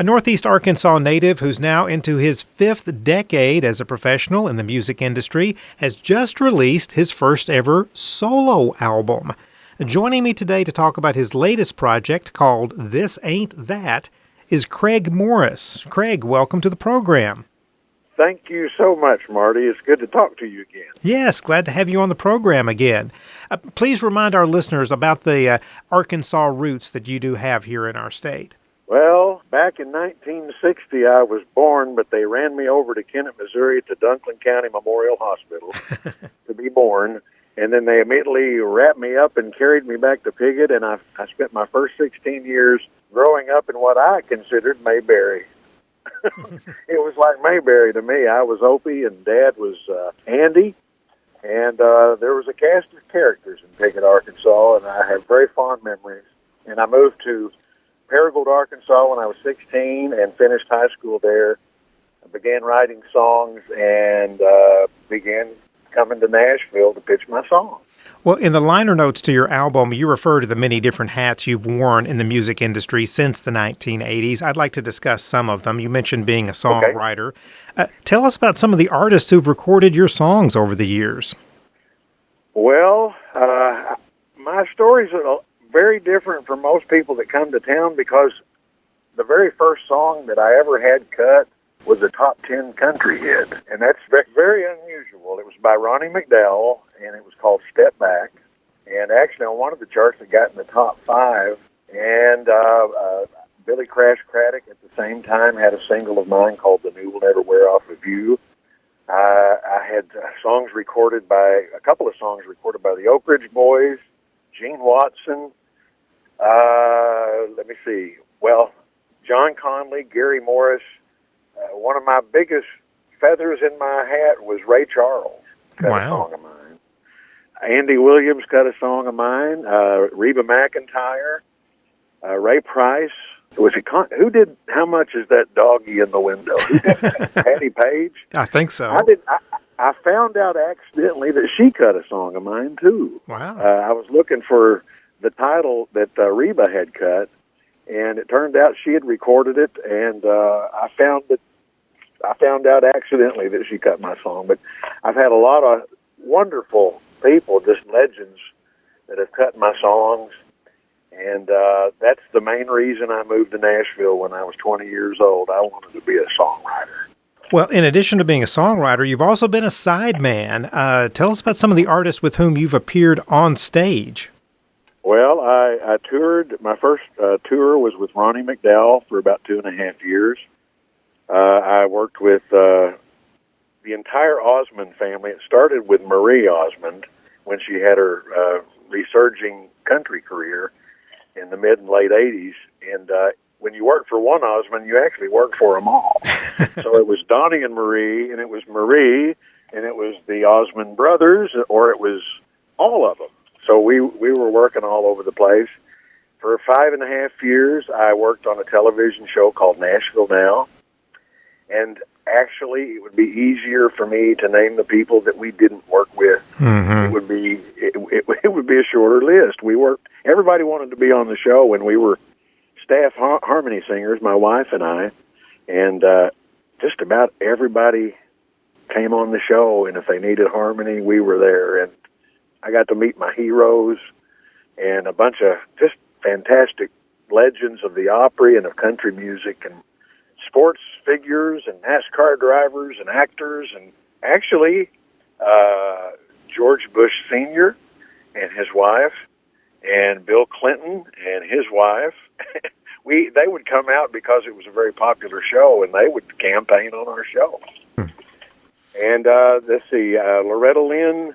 A Northeast Arkansas native who's now into his fifth decade as a professional in the music industry has just released his first ever solo album. Joining me today to talk about his latest project called This Ain't That is Craig Morris. Craig, welcome to the program. Thank you so much, Marty. It's good to talk to you again. Yes, glad to have you on the program again. Please remind our listeners about the Arkansas roots that you do have here in our state. Well, back in 1960, I was born, but they ran me over to Kennett, Missouri to Dunklin County Memorial Hospital to be born. And then they immediately wrapped me up and carried me back to Piggott, and I spent my first 16 years growing up in what I considered Mayberry. It was like Mayberry to me. I was Opie, and Dad was Andy, and there was a cast of characters in Piggott, Arkansas, and I have very fond memories. And I moved to Paragould, Arkansas when I was 16 and finished high school there. I began writing songs and began coming to Nashville to pitch my songs. Well, in the liner notes to your album, you refer to the many different hats you've worn in the music industry since the 1980s. I'd like to discuss some of them. You mentioned being a songwriter. Okay. Tell us about some of the artists who've recorded your songs over the years. Well, my stories are very different from most people that come to town because the very first song that I ever had cut was a top 10 country hit, and that's very unusual. It was by Ronnie McDowell, and it was called Step Back, and actually on one of the charts it got in the top 5, and Billy Crash Craddock at the same time had a single of mine called The New Will Never Wear Off of You. I had a couple of songs recorded by the Oak Ridge Boys, Gene Watson, let me see, well, John Conley, Gary Morris. One of my biggest feathers in my hat was Ray Charles cut a song of mine. Andy Williams cut a song of mine. Reba McEntire, Ray Price. Who did How Much Is That Doggy in the Window? Who did that? Patty Page? I think so. I found out accidentally that she cut a song of mine too. Wow. I was looking for the title that Reba had cut, and it turned out she had recorded it, and I found out accidentally that she cut my song. But I've had a lot of wonderful people, just legends, that have cut my songs, and that's the main reason I moved to Nashville when I was 20 years old. I wanted to be a songwriter. Well, in addition to being a songwriter, you've also been a sideman. Tell us about some of the artists with whom you've appeared on stage. Well, I toured. My first tour was with Ronnie McDowell for about 2.5 years. I worked with the entire Osmond family. It started with Marie Osmond when she had her resurging country career in the mid and late 80s. And when you work for one Osmond, you actually work for them all. So it was Donnie and Marie, and it was Marie, and it was the Osmond brothers, or it was all of them. So we were working all over the place. For 5.5 years, I worked on a television show called Nashville Now. And actually, it would be easier for me to name the people that we didn't work with. Mm-hmm. It would be a shorter list. Everybody wanted to be on the show, and we were staff harmony singers, my wife and I, and just about everybody came on the show, and if they needed harmony, we were there. And I got to meet my heroes and a bunch of just fantastic legends of the Opry and of country music and sports figures and NASCAR drivers and actors, and actually George Bush Sr. and his wife and Bill Clinton and his wife. They would come out because it was a very popular show, and they would campaign on our show. And let's see, Loretta Lynn,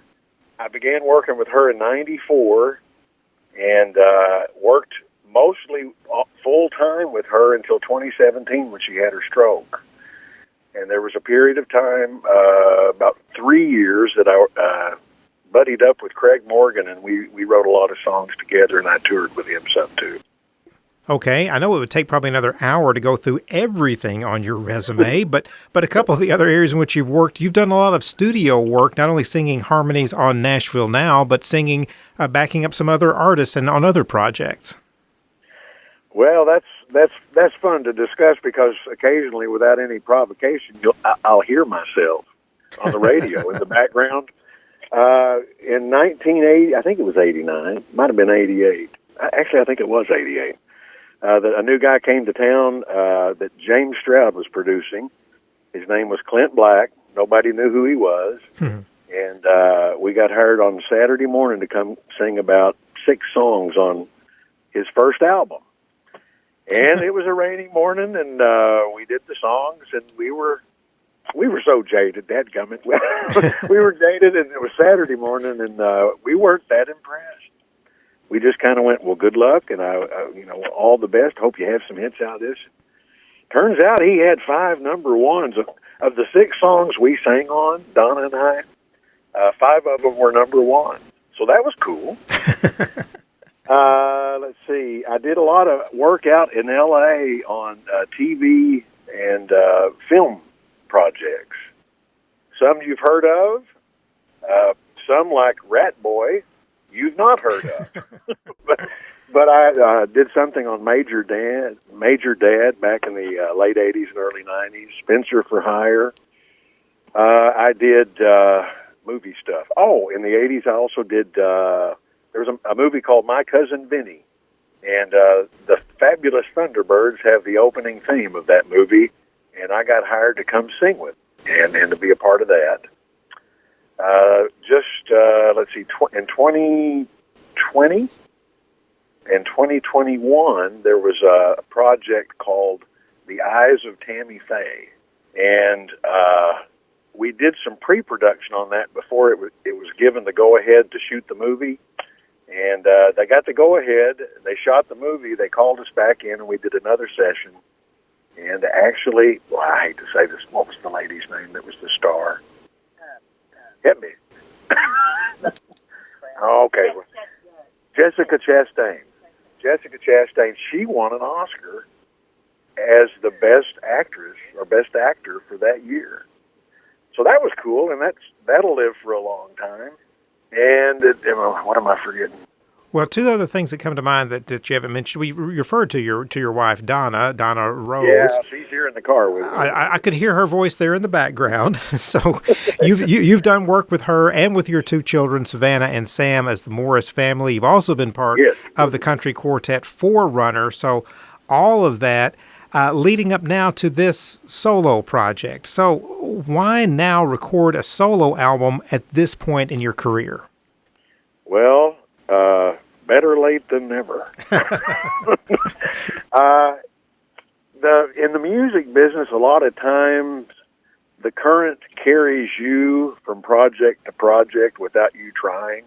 I began working with her in 94 and worked mostly full-time with her until 2017 when she had her stroke. And there was a period of time, about 3 years, that I buddied up with Craig Morgan, and we wrote a lot of songs together, and I toured with him some too. Okay, I know it would take probably another hour to go through everything on your resume, but a couple of the other areas in which you've worked, you've done a lot of studio work, not only singing harmonies on Nashville Now, but singing, backing up some other artists and on other projects. Well, that's fun to discuss because occasionally, without any provocation, I'll hear myself on the radio in the background. In 1980, I think it was 89, might have been 88. Actually, I think it was 88. A new guy came to town that James Stroud was producing. His name was Clint Black. Nobody knew who he was. And we got hired on Saturday morning to come sing about 6 songs on his first album. And it was a rainy morning, and we did the songs, and we were so jaded, dadgummit. We were jaded, and it was Saturday morning, and we weren't that impressed. We just kind of went, well, good luck, and all the best. Hope you have some hits out of this. Turns out he had 5 number ones of the 6 songs we sang on, Donna and I. 5 of them were number 1, so that was cool. Let's see. I did a lot of work out in L.A. on TV and film projects. Some you've heard of, some like Rat Boy, you've not heard of. but I did something on Major Dad back in the late 80s and early 90s, Spencer for Hire. I did movie stuff. Oh, in the 80s I also did, there was a movie called My Cousin Vinny, and the Fabulous Thunderbirds have the opening theme of that movie, and I got hired to come sing with and to be a part of that. Let's see, in 2020 and 2021, there was a project called The Eyes of Tammy Faye, and we did some pre-production on that before it was given the go-ahead to shoot the movie. And they got the go-ahead. They shot the movie. They called us back in, and we did another session. And actually, well, I hate to say this, what was the lady's name that was the star? Hit me. Okay. Jessica Chastain. Jessica Chastain, she won an Oscar as the best actress or best actor for that year. So that was cool, and that'll live for a long time. And what am I forgetting? Well, 2 other things that come to mind that you haven't mentioned. We referred to your wife, Donna Rhodes. Yeah, she's here in the car with me. I could hear her voice there in the background. So you've done work with her and with your 2 children, Savannah and Sam, as the Morris family. You've also been part of the country quartet Forerunner. So all of that leading up now to this solo project. So why now record a solo album at this point in your career? Well, better late than never. In the music business, a lot of times the current carries you from project to project without you trying.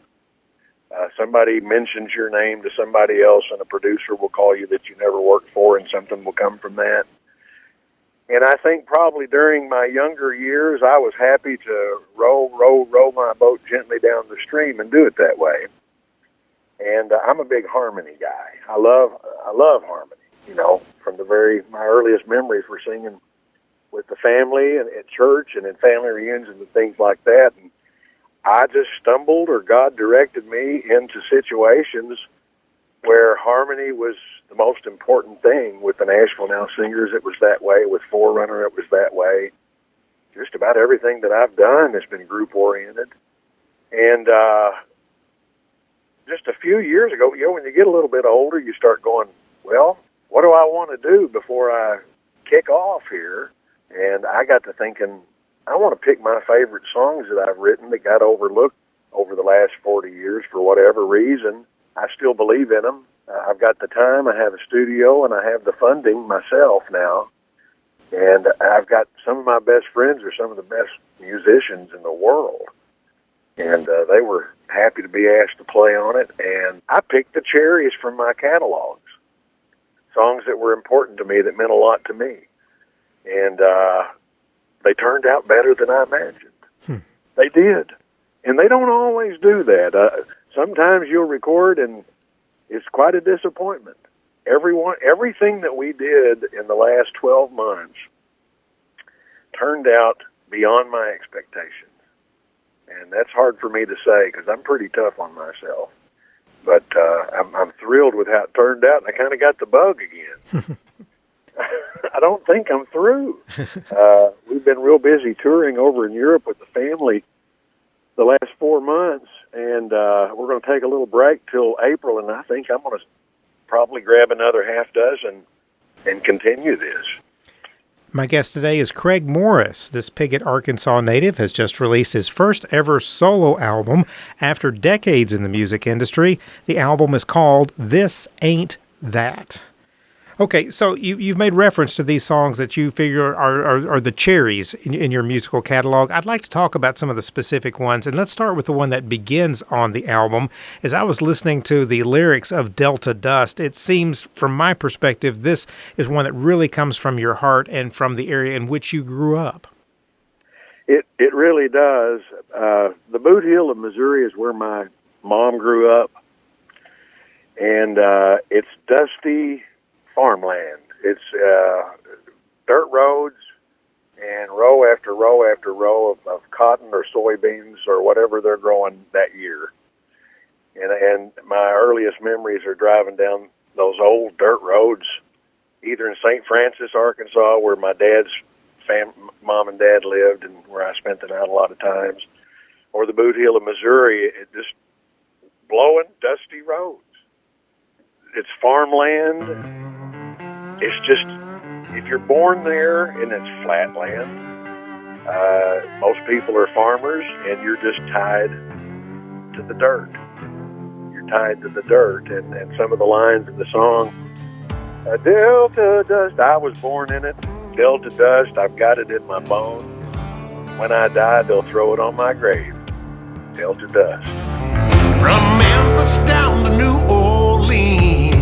Somebody mentions your name to somebody else, and a producer will call you that you never worked for, and something will come from that. And I think probably during my younger years, I was happy to row my boat gently down the stream and do it that way. And I'm a big harmony guy. I love harmony. From my earliest memories were singing with the family and at church and in family reunions and things like that. And I just stumbled, or God directed me into situations where harmony was the most important thing. With the Nashville Now Singers, it was that way. With Forerunner, it was that way. Just about everything that I've done has been group-oriented. And just a few years ago, when you get a little bit older, you start going, well, what do I want to do before I kick off here? And I got to thinking, I want to pick my favorite songs that I've written that got overlooked over the last 40 years for whatever reason. I still believe in them. I've got the time, I have a studio, and I have the funding myself now. And I've got some of my best friends are some of the best musicians in the world. And they were happy to be asked to play on it. And I picked the cherries from my catalogs, songs that were important to me, that meant a lot to me. And they turned out better than I imagined. They did. And they don't always do that. Sometimes you'll record and it's quite a disappointment. Everything that we did in the last 12 months turned out beyond my expectations. And that's hard for me to say because I'm pretty tough on myself. But I'm thrilled with how it turned out, and I kind of got the bug again. I don't think I'm through. We've been real busy touring over in Europe with the family the last 4 months, and we're going to take a little break till April, and I think I'm going to probably grab another half dozen and continue this. My guest today is Craig Morris. This Piggott, Arkansas native has just released his first ever solo album after decades in the music industry. The album is called This Ain't That. Okay, so you've made reference to these songs that you figure are the cherries in your musical catalog. I'd like to talk about some of the specific ones, and let's start with the one that begins on the album. As I was listening to the lyrics of Delta Dust, it seems, from my perspective, this is one that really comes from your heart and from the area in which you grew up. It really does. The Boot Heel of Missouri is where my mom grew up, and it's dusty farmland. It's dirt roads and row after row after row of cotton or soybeans or whatever they're growing that year. And my earliest memories are driving down those old dirt roads, either in St. Francis, Arkansas, where my dad's mom and dad lived and where I spent the night a lot of times, or the Boot Heel of Missouri, just blowing dusty roads. It's farmland. It's just, if you're born there and it's flat land, most people are farmers, and you're just tied to the dirt. You're tied to the dirt, and some of the lines in the song, Delta dust, I was born in it. Delta dust, I've got it in my bones. When I die, they'll throw it on my grave. Delta dust. From Memphis down to New Orleans,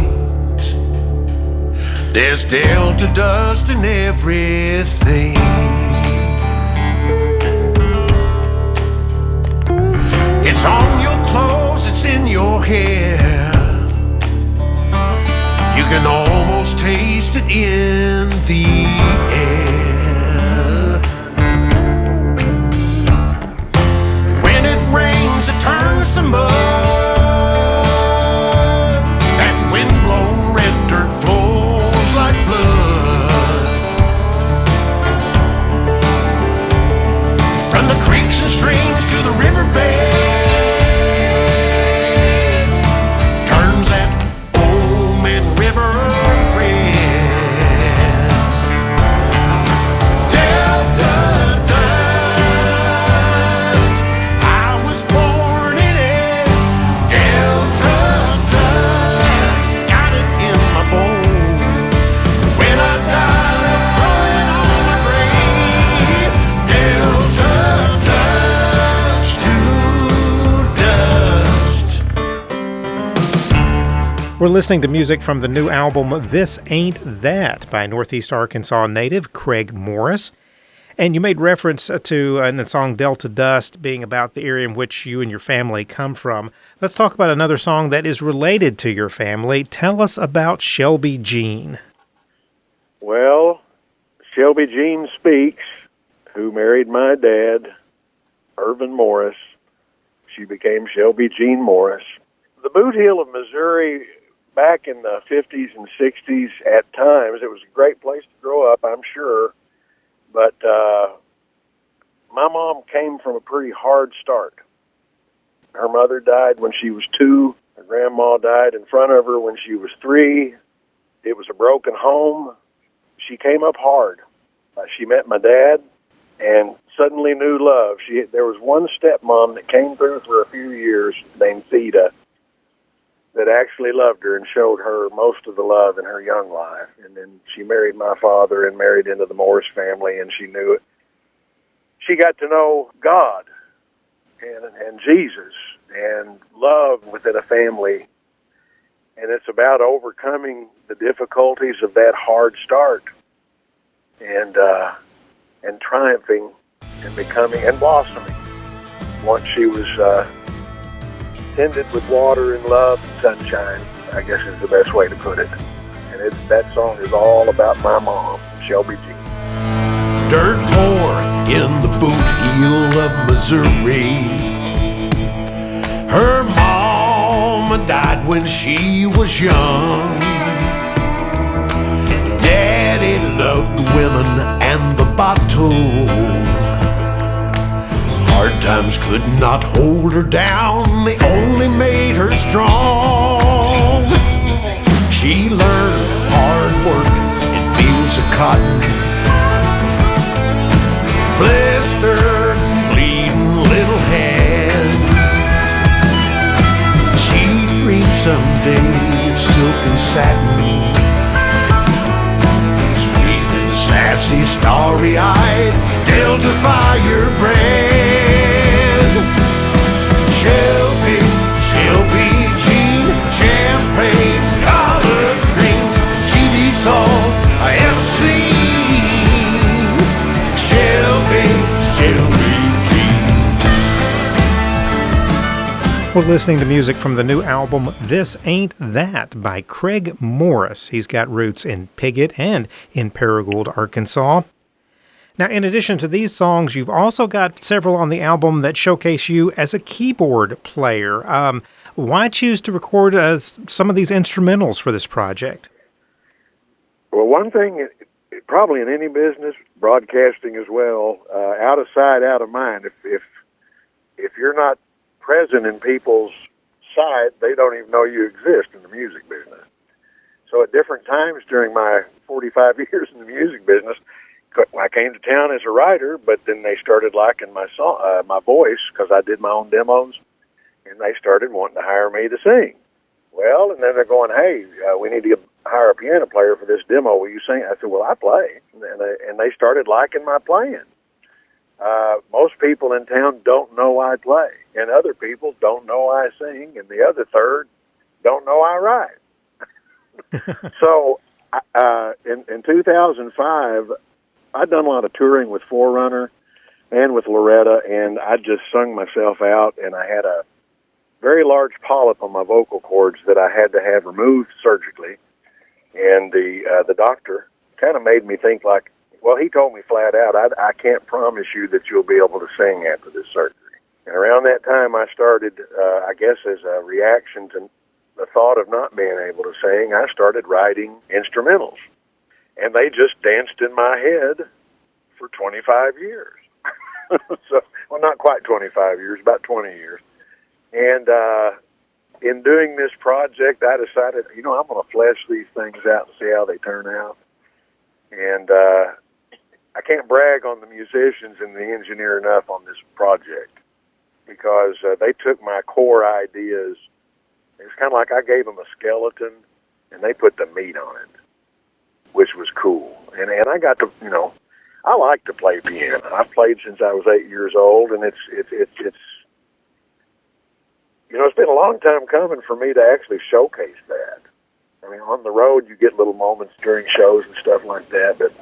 there's Delta dust in everything. It's on your clothes, it's in your hair. You can almost taste it in the air. When it rains, it turns to mud. That wind-blown red dirt flows like blood. From the creeks and streams to the riverbed, turns that old man river red. Delta dust, I was born in it. Delta dust, got it in my bones. When I die, they'll throw it on my grave. Delta dust to dust. We're listening to music from the new album This Ain't That by Northeast Arkansas native Craig Morris. And you made reference to in the song Delta Dust being about the area in which you and your family come from. Let's talk about another song that is related to your family. Tell us about Shelby Jean. Well, Shelby Jean Speaks, who married my dad, Irvin Morris. She became Shelby Jean Morris. The Boot Heel of Missouri, back in the 50s and 60s, at times, it was a great place to grow up, I'm sure. But my mom came from a pretty hard start. Her mother died when she was 2. Her grandma died in front of her when she was 3. It was a broken home. She came up hard. She met my dad and suddenly knew love. There was one stepmom that came through for a few years named Theda that actually loved her and showed her most of the love in her young life. And then she married my father and married into the Morris family, and she knew it. She got to know God and Jesus and love within a family. And it's about overcoming the difficulties of that hard start and triumphing and becoming and blossoming once she was tended with water and love and sunshine, I guess is the best way to put it. And that song is all about my mom, Shelby Jean. Dirt poor in the Boot Heel of Missouri. Her mama Mama died when she was young. Daddy loved women and the bottle. Hard times could not hold her down, they only made her strong. She learned hard work in fields of cotton, blistered and bleeding little hand. She dreamed someday of silk and satin, sweet and sassy, starry-eyed, Delta firebrand. Shelby, Shelby Jean, champagne, collard greens, she beats all I ever seen. Shelby, Shelby Jean. We're listening to music from the new album This Ain't That by Craig Morris. He's got roots in Piggott and in Paragould, Arkansas. Now, in addition to these songs, you've also got several on the album that showcase you as a keyboard player. Why choose to record some of these instrumentals for this project? Well, one thing, probably in any business, broadcasting as well, out of sight, out of mind. If you're not present in people's sight, they don't even know you exist in the music business. So at different times during my 45 years in the music business, I came to town as a writer, but then they started liking my song, my voice, because I did my own demos, and they started wanting to hire me to sing. Well, and then they're going, hey, we need to hire a piano player for this demo. Will you sing? I said, well, I play. And they started liking my playing. Most people in town don't know I play, and other people don't know I sing, and the other third don't know I write. So in 2005, I'd done a lot of touring with Forerunner and with Loretta, and I just sung myself out, and I had a very large polyp on my vocal cords that I had to have removed surgically. And the doctor kind of made me think like, well, he told me flat out, I can't promise you that you'll be able to sing after this surgery. And around that time, I started, I guess as a reaction to the thought of not being able to sing, I started writing instrumentals. And they just danced in my head for 25 years. So, well, not quite 25 years, about 20 years. And in doing this project, I decided, I'm going to flesh these things out and see how they turn out. And I can't brag on the musicians and the engineer enough on this project, because they took my core ideas. It's kind of like I gave them a skeleton, and they put the meat on it, which was cool. And I got to, I like to play piano. I've played since I was 8 years old, and it's been a long time coming for me to actually showcase that. I mean, on the road, you get little moments during shows and stuff like that, but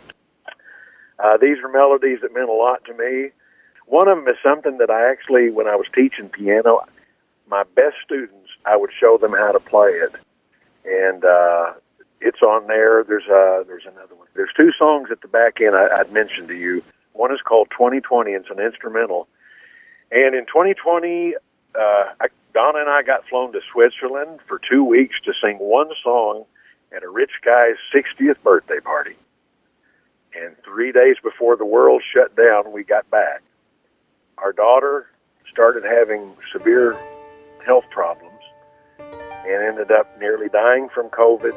these are melodies that meant a lot to me. One of them is something that I actually, when I was teaching piano, my best students, I would show them how to play it. And it's on there. There's another one. There's two songs at the back end I'd mentioned to you. One is called 2020. It's an instrumental. And in 2020, Donna and I got flown to Switzerland for 2 weeks to sing one song at a rich guy's 60th birthday party. And 3 days before the world shut down, we got back. Our daughter started having severe health problems and ended up nearly dying from COVID.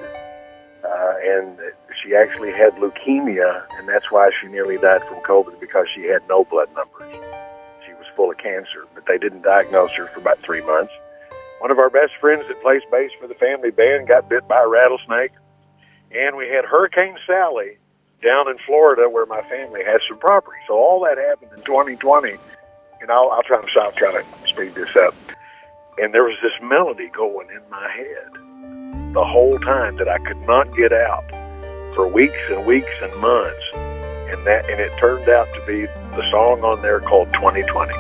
And she actually had leukemia, and that's why she nearly died from COVID, because she had no blood numbers. She was full of cancer, but they didn't diagnose her for about 3 months. One of our best friends that plays bass for the family band got bit by a rattlesnake, and we had Hurricane Sally down in Florida, where my family has some property. So all that happened in 2020, and I'll try to speed this up. And there was this melody going in my head the whole time that I could not get out for weeks and weeks and months. And it turned out to be the song on there called 2020.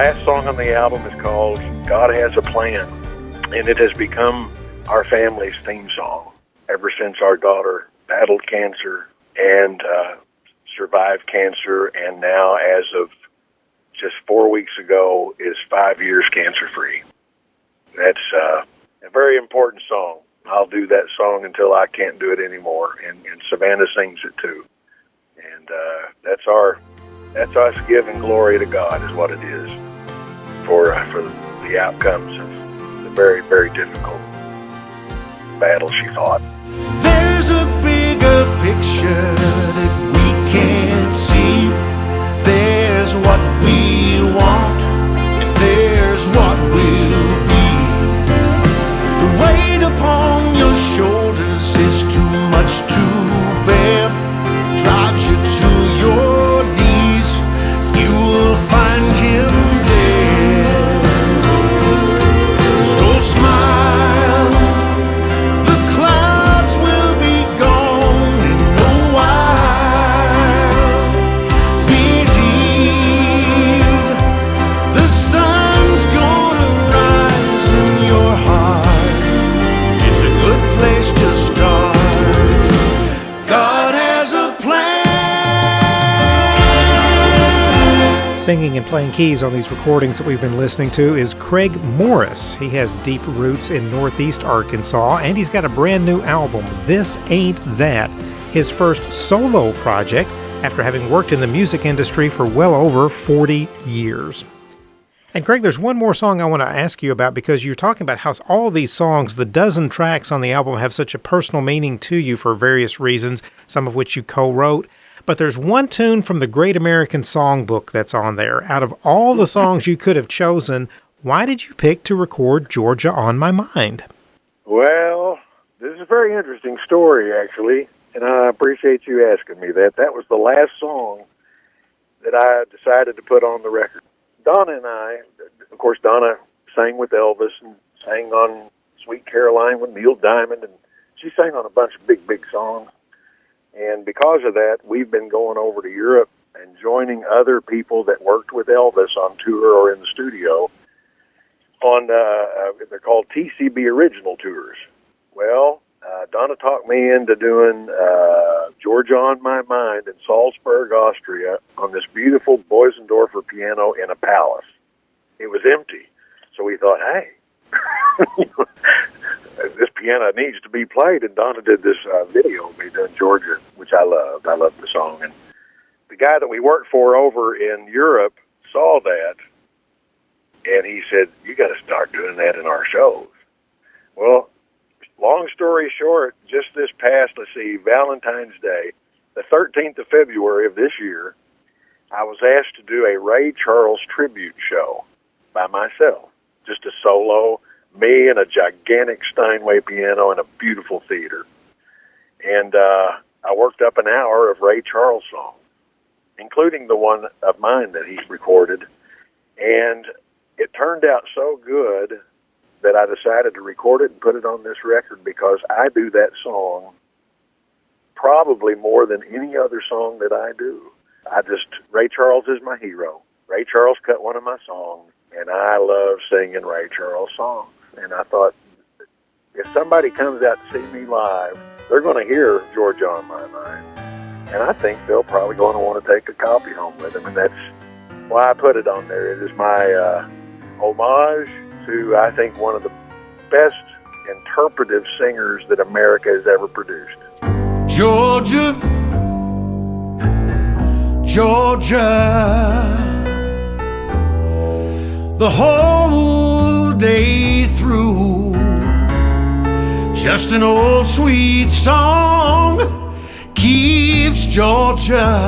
last song on the album is called God Has a Plan, and it has become our family's theme song ever since our daughter battled cancer and survived cancer, and now, as of just 4 weeks ago, is 5 years cancer-free. That's a very important song. I'll do that song until I can't do it anymore, and Savannah sings it too. And that's us giving glory to God is what it is for the outcomes of the very, very difficult battle she fought. There's a bigger picture that we can't see. There's what we want, and there's what will be. The weight upon your shoulders is too much to bear. Drives you to your knees. You will find Him there. So smile. The clouds will be gone in a while. Believe the sun's gonna rise in your heart. It's a good place to start. God has a plan. Singing and playing keys on these recordings that we've been listening to is Craig Morris. He has deep roots in Northeast Arkansas, and he's got a brand new album, This Ain't That, his first solo project after having worked in the music industry for well over 40 years. And Craig, there's one more song I want to ask you about, because you're talking about how all these songs, the dozen tracks on the album, have such a personal meaning to you for various reasons, some of which you co-wrote. But there's one tune from the Great American Songbook that's on there. Out of all the songs you could have chosen, why did you pick to record Georgia on My Mind? Well, this is a very interesting story, actually, and I appreciate you asking me that. That was the last song that I decided to put on the record. Donna and I, of course, Donna sang with Elvis and sang on Sweet Caroline with Neil Diamond, and she sang on a bunch of big, big songs. And because of that, we've been going over to Europe and joining other people that worked with Elvis on tour or in the studio on, they're called TCB Original Tours. Well, Donna talked me into doing Georgia on My Mind in Salzburg, Austria, on this beautiful Boisendorfer piano in a palace. It was empty. So we thought, hey, this piano needs to be played. And Donna did this video of me doing Georgia, which I loved. I loved the song. And the guy that we worked for over in Europe saw that, and he said, you got to start doing that in our shows. Well, long story short, just this past, Valentine's Day, the 13th of February of this year, I was asked to do a Ray Charles tribute show by myself, just a solo, me and a gigantic Steinway piano in a beautiful theater. And I worked up an hour of Ray Charles songs, including the one of mine that he recorded. And it turned out so good that I decided to record it and put it on this record, because I do that song probably more than any other song that I do. Ray Charles is my hero. Ray Charles cut one of my songs, and I love singing Ray Charles songs. And I thought, if somebody comes out to see me live, they're going to hear Georgia on My Mind. And I think they'll probably going to want to take a copy home with them. And that's why I put it on there. It is my homage to, I think, one of the best interpretive singers that America has ever produced. Georgia, Georgia, the whole day through, just an old sweet song keeps Georgia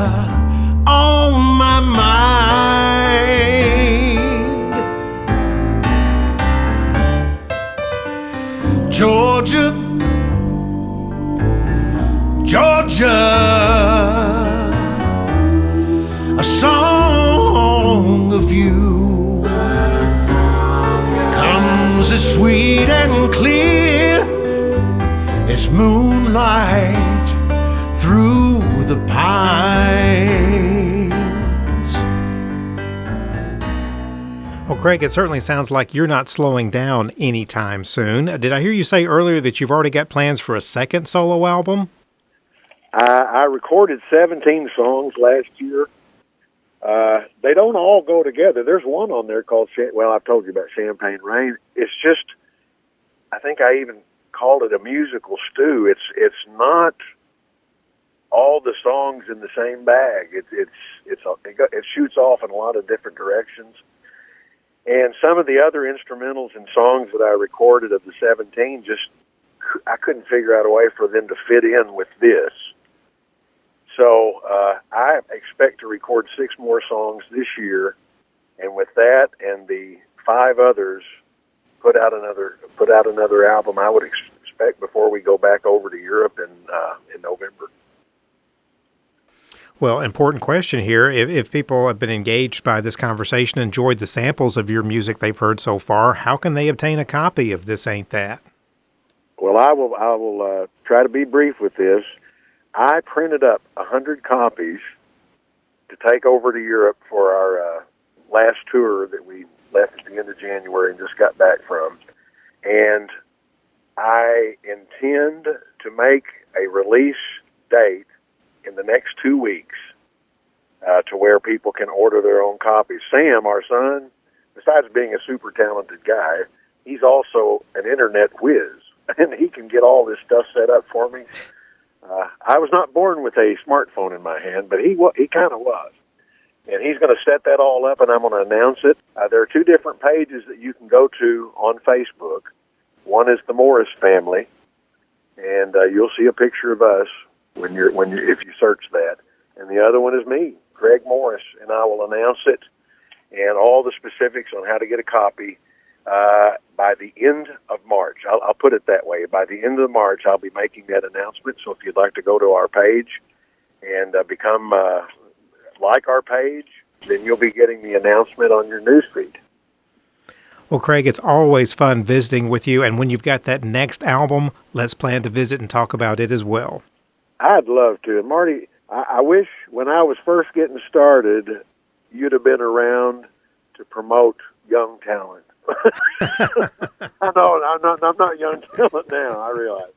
on my mind. Georgia, Georgia, a song of you comes as sweet and clear as moonlight through the pines. Craig, it certainly sounds like you're not slowing down anytime soon. Did I hear you say earlier that you've already got plans for a second solo album? I recorded 17 songs last year. They don't all go together. There's one on there called, I've told you about Champagne Rain. It's just, I think I even called it a musical stew. It's not all the songs in the same bag. It shoots off in a lot of different directions. And some of the other instrumentals and songs that I recorded of the 17, I couldn't figure out a way for them to fit in with this. So I expect to record 6 more songs this year, and with that and the 5 others, put out another album. I would expect before we go back over to Europe in November. Well, important question here. If people have been engaged by this conversation, enjoyed the samples of your music they've heard so far, how can they obtain a copy of This Ain't That? Well, I will try to be brief with this. I printed up 100 copies to take over to Europe for our last tour that we left at the end of January and just got back from. And I intend to make a release date in the next 2 weeks to where people can order their own copies. Sam, our son, besides being a super talented guy, he's also an internet whiz, and he can get all this stuff set up for me. I was not born with a smartphone in my hand, but he kind of was. And he's going to set that all up, and I'm going to announce it. There are 2 different pages that you can go to on Facebook. One is the Morris family, and you'll see a picture of us if you search that. And the other one is me, Craig Morris, and I will announce it and all the specifics on how to get a copy by the end of March. I'll put it that way. By the end of March, I'll be making that announcement. So if you'd like to go to our page and become like our page, then you'll be getting the announcement on your newsfeed. Well, Craig, it's always fun visiting with you. And when you've got that next album, let's plan to visit and talk about it as well. I'd love to. And Marty, I wish when I was first getting started, you'd have been around to promote young talent. I know I'm not young talent now, I realize.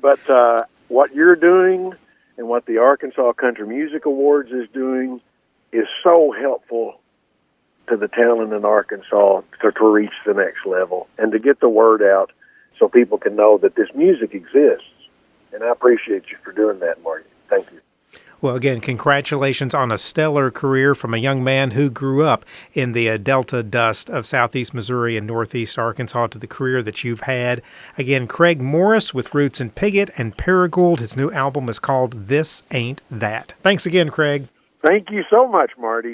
But what you're doing and what the Arkansas Country Music Awards is doing is so helpful to the talent in Arkansas to reach the next level and to get the word out so people can know that this music exists. And I appreciate you for doing that, Marty. Thank you. Well, again, congratulations on a stellar career from a young man who grew up in the Delta dust of southeast Missouri and northeast Arkansas to the career that you've had. Again, Craig Morris with roots in Piggott and Paragould. His new album is called This Ain't That. Thanks again, Craig. Thank you so much, Marty.